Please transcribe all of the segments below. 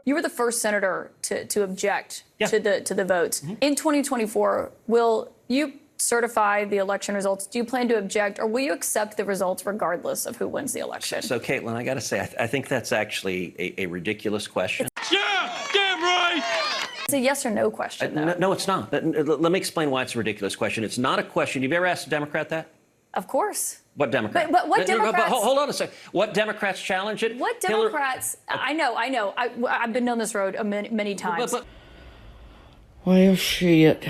You were the first senator to object Yeah. to the votes. In 2024, will you certify the election results? Do you plan to object, or will you accept the results regardless of who wins the election? So, Kaitlan, I got to say, I think that's actually a ridiculous question. Yeah, damn right! It's a yes or no question, though. No, it's not. Let me explain why it's a ridiculous question. It's not a question. You've ever asked a Democrat that? Of course. What Democrat? But what Democrats? Hold on a second. What Democrats challenge it? What Democrats? I know. I've been down this road many times. Well, shit.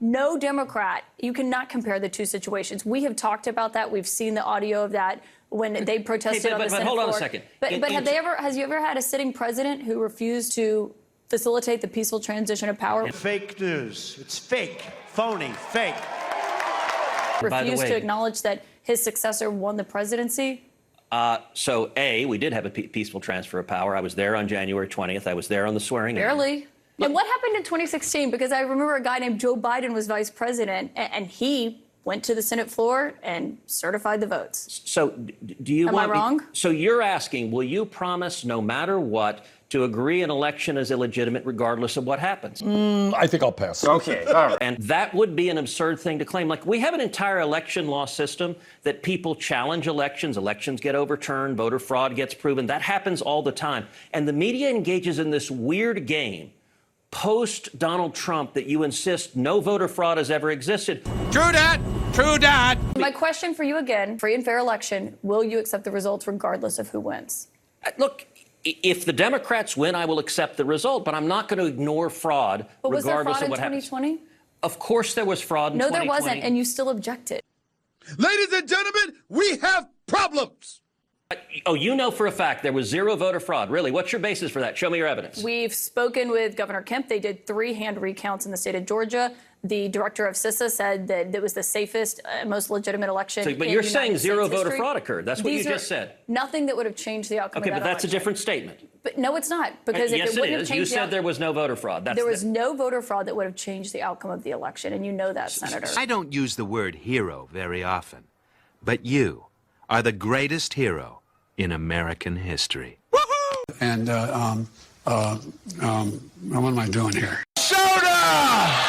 No Democrat. You cannot compare the two situations. We have talked about that. We've seen the audio of that when they protested on the Senate floor. Hold on a second. But has you ever had a sitting president who refused to facilitate the peaceful transition of power? Fake news. It's fake, phony, fake. Refused to acknowledge that his successor won the presidency? So, we did have a peaceful transfer of power. I was there on January 20th. I was there on the swearing in. Barely. And what happened in 2016? Because I remember a guy named Joe Biden was vice president, and he went to the Senate floor and certified the votes. So do you want Am I wrong? So you're asking, will you promise no matter what to agree an election is illegitimate regardless of what happens? I think I'll pass. Okay, all right. And that would be an absurd thing to claim. Like, we have an entire election law system that people challenge elections. Elections get overturned. Voter fraud gets proven. That happens all the time. And the media engages in this weird game post-Donald Trump that you insist no voter fraud has ever existed. True that. True that. My question for you again, free and fair election, will you accept the results regardless of who wins? Look, if the Democrats win, I will accept the result, but I'm not going to ignore fraud regardless of what happens. Was there fraud in 2020? Of course there was fraud in 2020. No, there wasn't, and you still objected. Ladies and gentlemen, we have problems. Oh, you know for a fact there was zero voter fraud. Really? What's your basis for that? Show me your evidence. We've spoken with Governor Kemp. They did 3 hand recounts in the state of Georgia. The director of CISA said that it was the safest, most legitimate election. But you're saying zero voter history. fraud occurred. That's what you just said. Nothing that would have changed the outcome of that Okay, but that's election. a different statement. But no, it's not. Because yes, if it wouldn't it have is. changed You said there was no voter fraud. There was no voter fraud that would have changed the outcome of the election, and you know that, Senator. I don't use the word hero very often, but you are the greatest hero in American history. And what am I doing here? Soda!